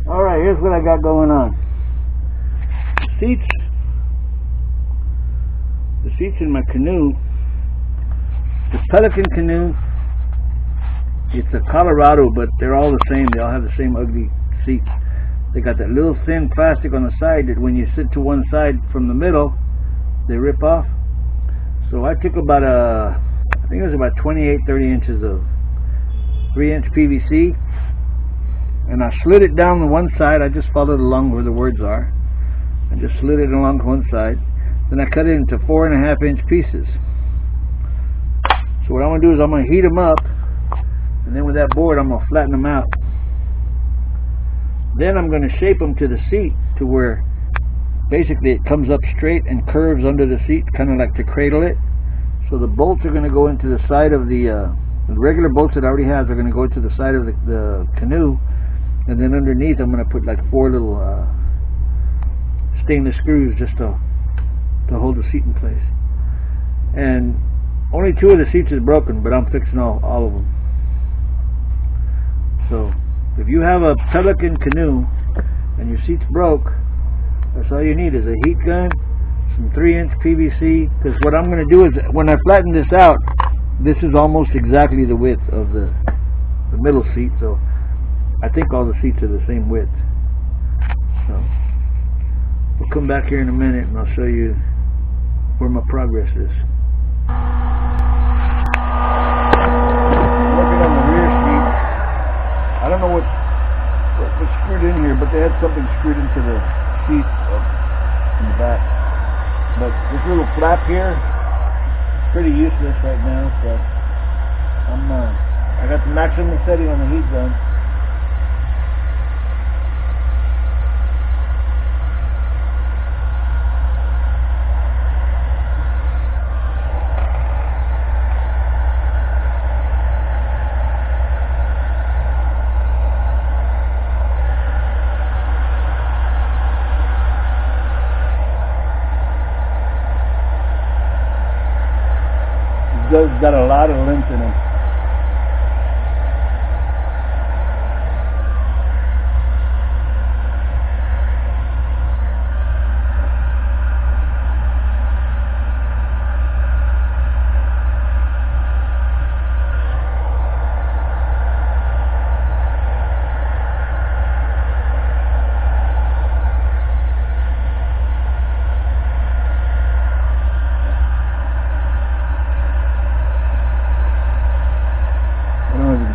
Alright, here's what I got going on. The seats in my canoe, the Pelican canoe, it's a Colorado, but they're all the same. They all have the same ugly seats. They got that little thin plastic on the side that when you sit to one side from the middle, they rip off. So I took about I think it was about 28-30 inches of 3-inch PVC, and I slid it down the one side. I just followed along where the words are. I just slid it along one side. Then I cut it into 4.5-inch pieces. So what I'm going to do is I'm going to heat them up, and then with that board I'm going to flatten them out. Then I'm going to shape them to the seat to where basically it comes up straight and curves under the seat, kind of like to cradle it. So the bolts are going to go into the side of the regular bolts that I already have are going to go to the side of the canoe, and then underneath I'm going to put like 4 little stainless screws just to hold the seat in place. And only 2 of the seats is broken, but I'm fixing all of them. So if you have a Pelican canoe and your seat's broke, that's all you need is a heat gun, some 3-inch PVC, because what I'm going to do is when I flatten this out, this is almost exactly the width of the middle seat, so I think all the seats are the same width. So we'll come back here in a minute and I'll show you where my progress is. Working on the rear seat. I don't know what was screwed in here, but they had something screwed into the seat in the back. But this little flap here is pretty useless right now, so I got the maximum setting on the heat gun. It's got a lot of length in them.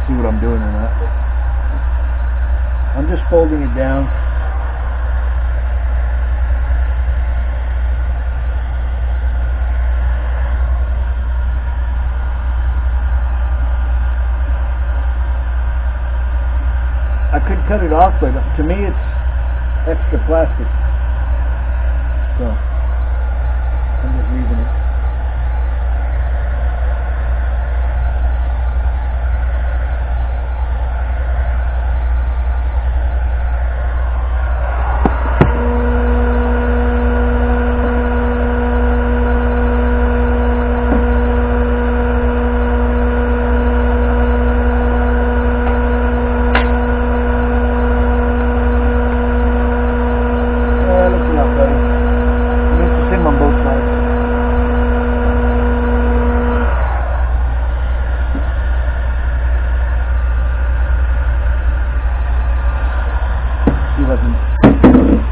See what I'm doing or not. I'm just folding it down. I could cut it off, but to me it's extra plastic. So I'm just leaving it.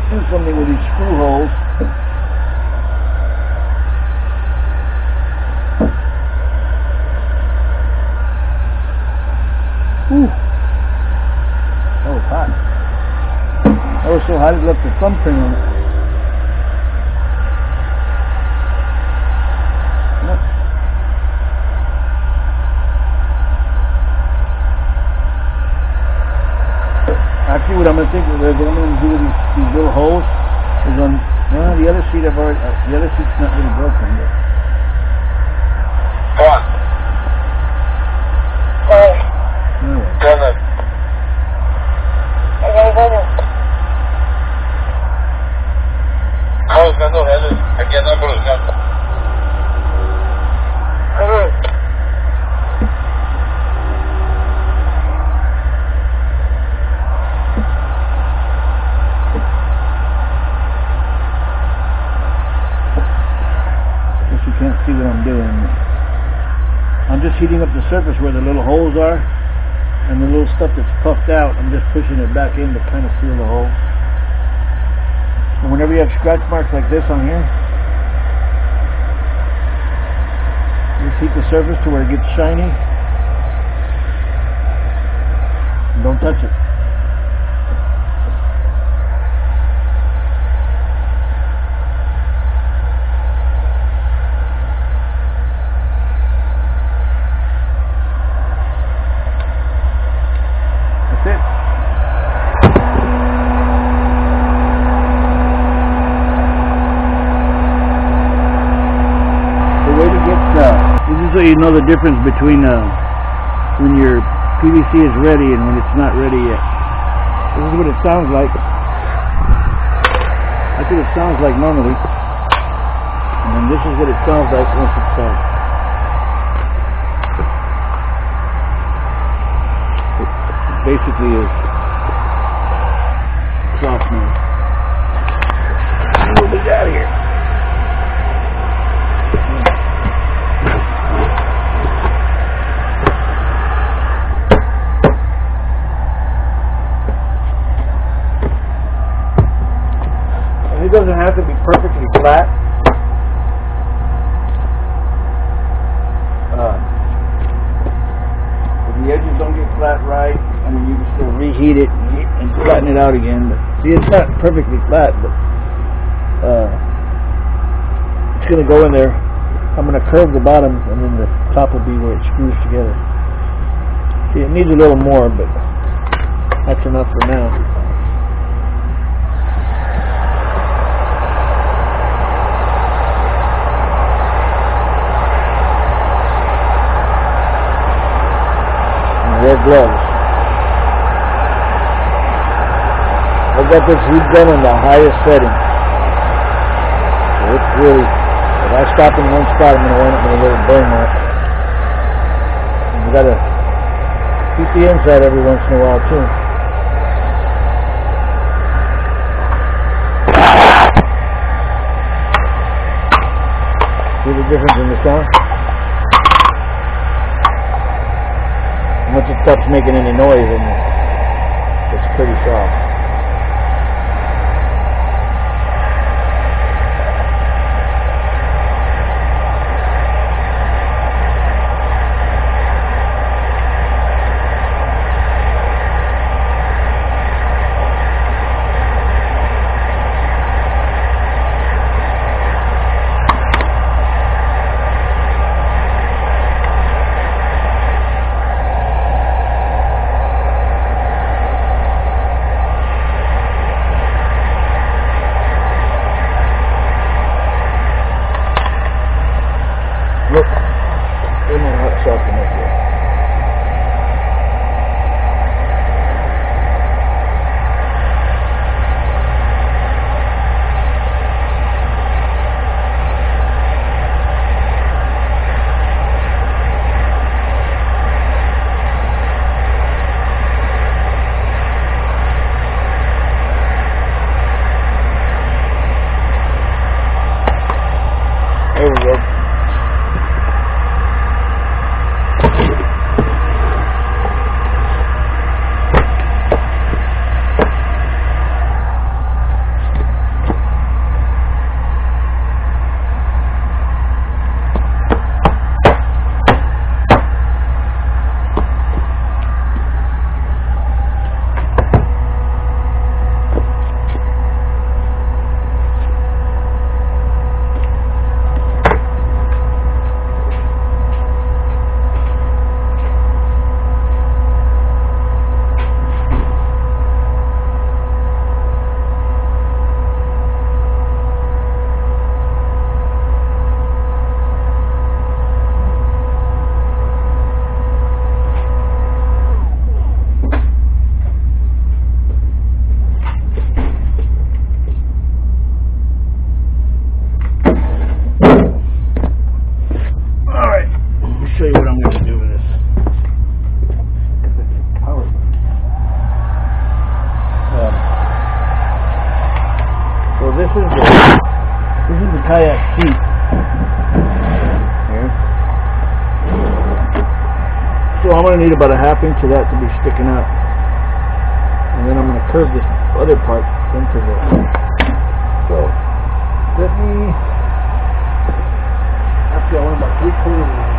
Do something with these screw holes. Ooh. That was hot. That was so hot it left a thumbprint on it. Actually, what I'm going to think, what I'm going to do with these little holes is on the other seat. The other seat's not really broken yet. Go on. Aquí andamos buscando. see what I'm doing. I'm just heating up the surface where the little holes are, and the little stuff that's puffed out, I'm just pushing it back in to kind of seal the hole. And whenever you have scratch marks like this on here, just heat the surface to where it gets shiny. And don't touch it. So you know the difference between when your PVC is ready and when it's not ready yet. This is what it sounds like. That's what it sounds like normally. And then this is what it sounds like once it's done. It basically is soft now. What we got here? It doesn't have to be perfectly flat. If the edges don't get flat right, I mean, you can still reheat it and flatten it out again. But see, it's not perfectly flat, but it's going to go in there. I'm going to curve the bottom, and then the top will be where it screws together. See, it needs a little more, but that's enough for now. Wear gloves. I've got this heat gun on the highest setting. So it's really, if I stop in one spot, I'm going to wind up with a little burn mark. And you got to keep the inside every once in a while too. See the difference in the sound? Once it stops making any noise, and it's pretty soft. Look, they're not hot soft enough yet. There we go. Show you what I'm going to do with this. So this is the kayak seat. I'm going to need about a ½ inch of that to be sticking out. And then I'm going to curve this other part into the... So, let me... Actually, I want about 3/4 of an inch.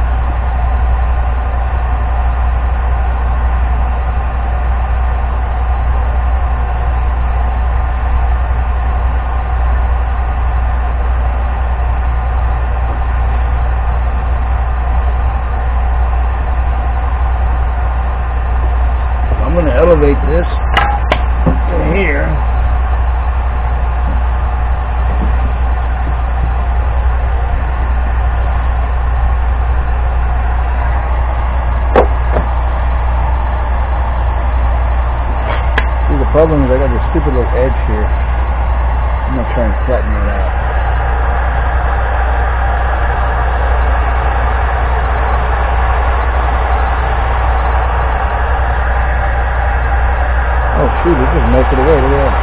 I'm going to elevate this in here. See, the problem is I got this stupid little edge here. I'm going to try and flatten it out. Oh shoot, it just melted away, look at that.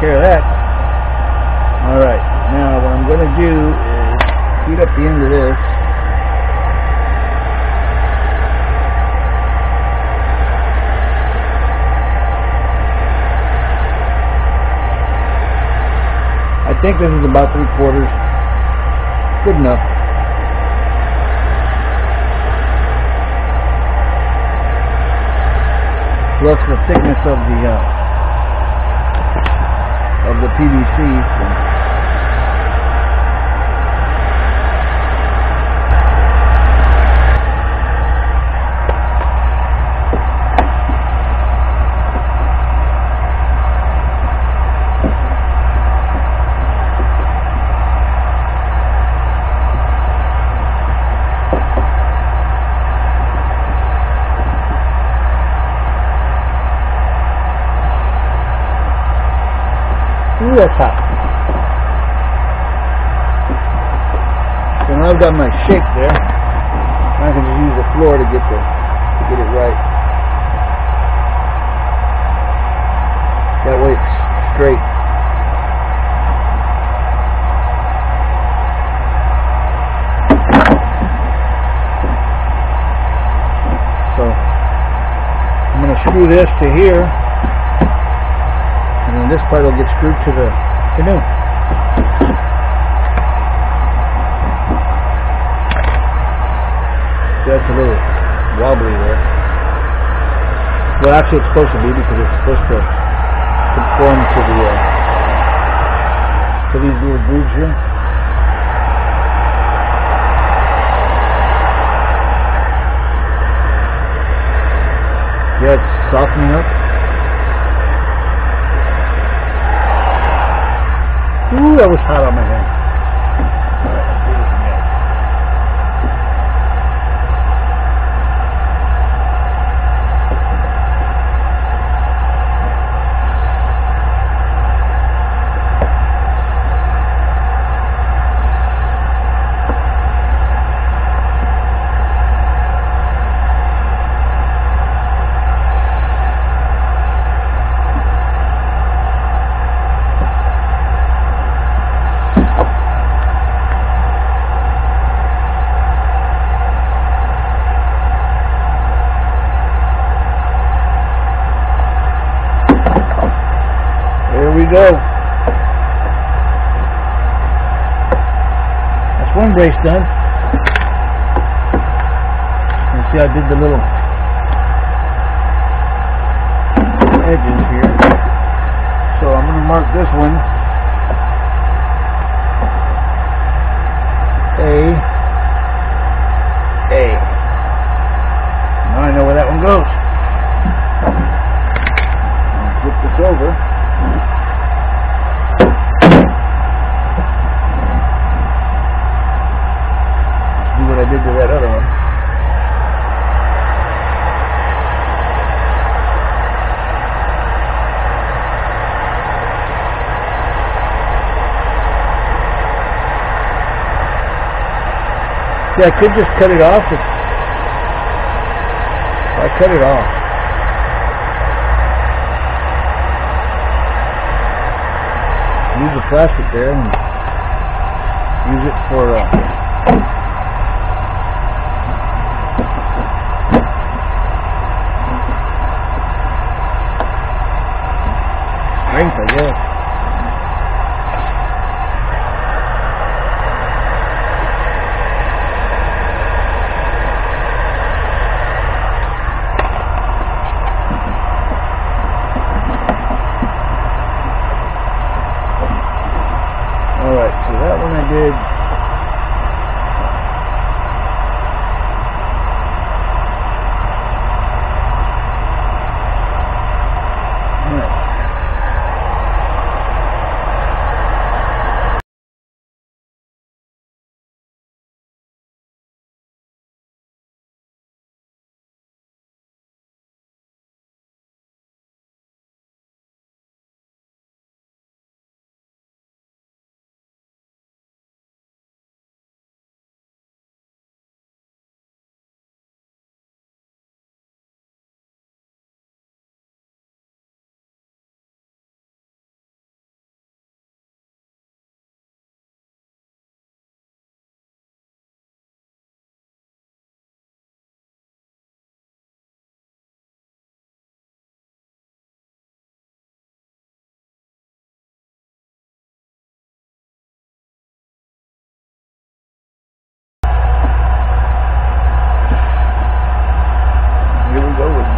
Care of that. Alright, now what I'm going to do is heat up the end of this. I think this is about 3/4. Good enough. Plus the thickness of the PVC. Ooh, that's hot. So now I've got my shape there. I can just use the floor to get it right. That way it's straight. So I'm going to screw this to here. And then this part will get screwed to the canoe. That's a little wobbly there. Well, actually it's supposed to be because it's supposed to conform to these little grooves here. Yeah, it's softening up. Ooh, that was hot on my hand. Alright, let's do this again. There we go. That's one brace done. You see I did the little edges here. So I'm going to mark this one A. Now I know where that one goes. I'll flip this over. What I did to that other one. See, I could just cut it off. If I cut it off. Leave the plastic there and use it for strength, I guess. Alright, so that one I did.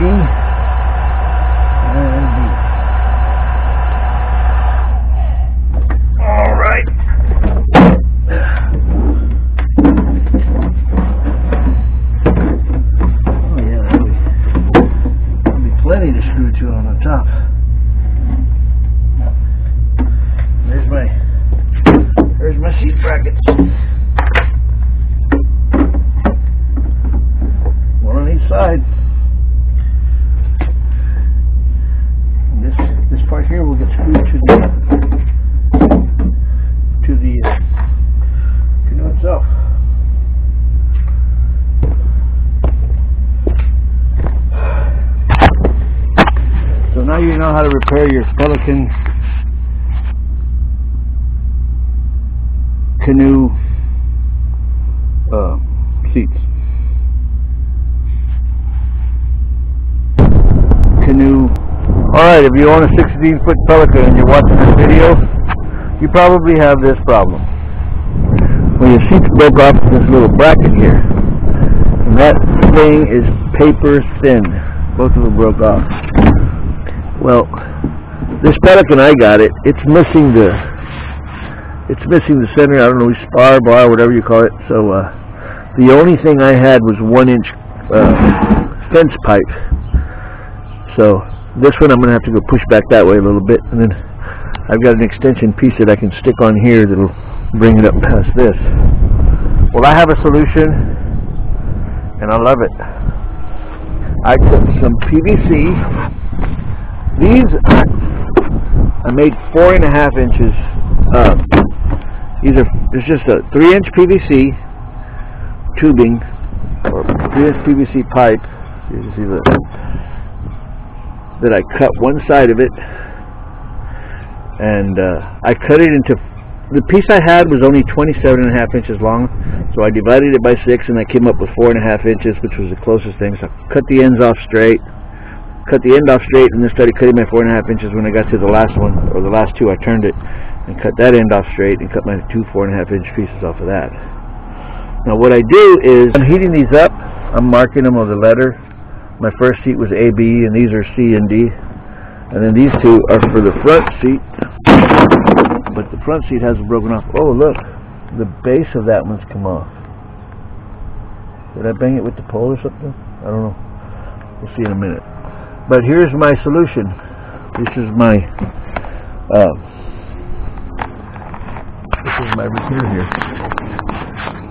B and B. All right. Oh yeah, there'll be plenty to screw to on the top. There's my seat brackets. One on each side. This part here will get screwed to the canoe itself. So now you know how to repair your Pelican canoe seats. Canoe. Alright, if you own a 16-foot Pelican and you're watching this video, you probably have this problem. Well, your seats broke off this little bracket here. And that thing is paper thin. Both of them broke off. Well, this Pelican I got it's missing the center, I don't know, spar, bar, whatever you call it. So the only thing I had was 1-inch fence pipe. So this one I'm going to have to go push back that way a little bit, and then I've got an extension piece that I can stick on here that'll bring it up past this. Well, I have a solution, and I love it. I took some PVC. These I made 4.5 inches. It's just a 3-inch PVC tubing, or 3-inch PVC pipe. You can see that I cut one side of it, and I cut it into, the piece I had was only 27.5 inches long, so I divided it by 6 and I came up with 4.5 inches, which was the closest thing. So I cut the ends off straight, and then started cutting my 4.5 inches. When I got to the last one, or the last two, I turned it and cut that end off straight and cut my two 4.5 inch pieces off of that. Now what I do is, I'm heating these up, I'm marking them with a letter. My first seat was A, B, and these are C and D. And then these two are for the front seat. But the front seat hasn't broken off. Oh, look. The base of that one's come off. Did I bang it with the pole or something? I don't know. We'll see in a minute. But here's my solution. This is my repair here.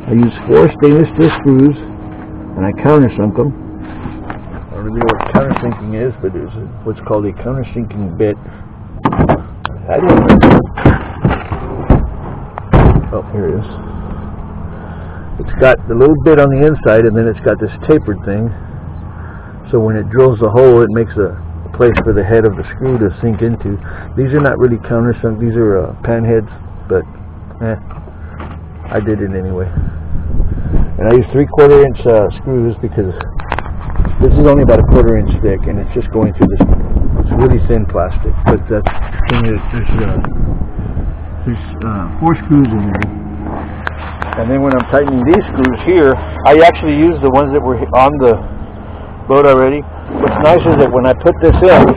I use 4 stainless steel screws, and I countersunk them. I don't really know what countersinking is, but there's what's called a countersinking bit. Oh, here it is. It's got the little bit on the inside, and then it's got this tapered thing. So when it drills the hole, it makes a place for the head of the screw to sink into. These are not really countersunk, these are pan heads, but I did it anyway. And I used 3/4 inch screws because this is only about 1/4 inch thick, and it's just going through this really thin plastic. But there's 4 screws in there. And then when I'm tightening these screws here, I actually use the ones that were on the boat already. What's nice is that when I put this in,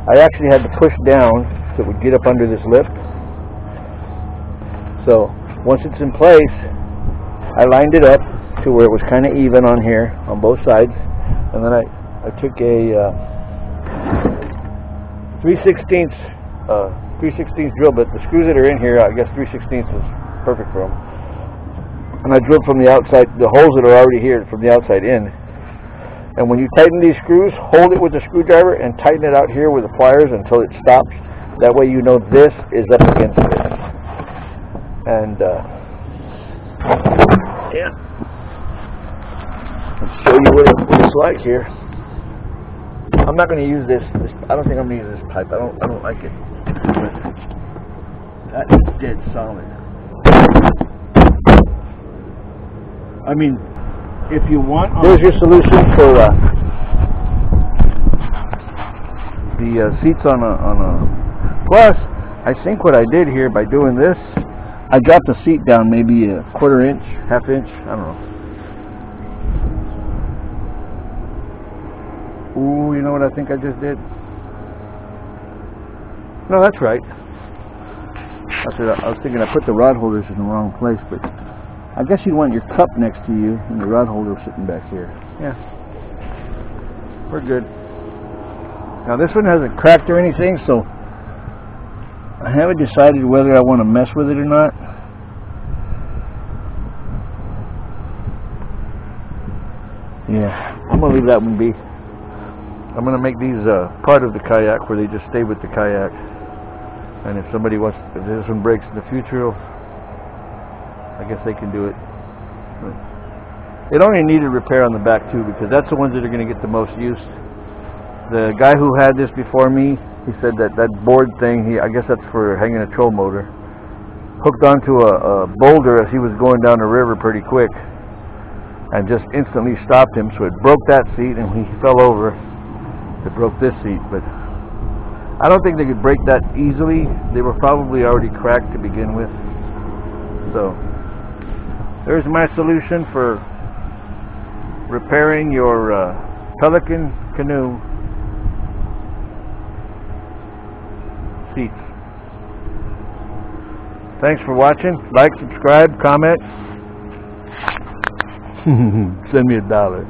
I actually had to push down so it would get up under this lift. So once it's in place, I lined it up to where it was kind of even on here on both sides, and then I took a 3/16 drill bit. The screws that are in here, I guess 3/16 is perfect for them. And I drilled from the outside, the holes that are already here, from the outside in. And when you tighten these screws, hold it with the screwdriver and tighten it out here with the pliers until it stops. That way you know this is up against this. And yeah, let's show you what it's like here. I'm not going to use this. I don't think I'm going to use this pipe. I don't like it. But that is dead solid. I mean, if you want, there's your solution for the seats on a. Plus, I think what I did here by doing this, I dropped the seat down maybe 1/4 inch, 1/2 inch. I don't know. Ooh, you know what I think I just did? No, that's right. I was thinking I put the rod holders in the wrong place, but I guess you'd want your cup next to you and the rod holder sitting back here. Yeah. We're good. Now this one hasn't cracked or anything, so I haven't decided whether I want to mess with it or not. Yeah, I'm going to leave that one be. I'm going to make these part of the kayak where they just stay with the kayak. And if somebody wants, if this one breaks in the future, I guess they can do it. It only needed repair on the back too, because that's the ones that are going to get the most use. The guy who had this before me, he said that board thing, I guess that's for hanging a troll motor, hooked onto a boulder as he was going down the river pretty quick, and just instantly stopped him. So it broke that seat, and when he fell over, it broke this seat. But I don't think they could break that easily. They were probably already cracked to begin with. So there's my solution for repairing your Pelican canoe seats. Thanks for watching. Like, subscribe, comment. Send me $1.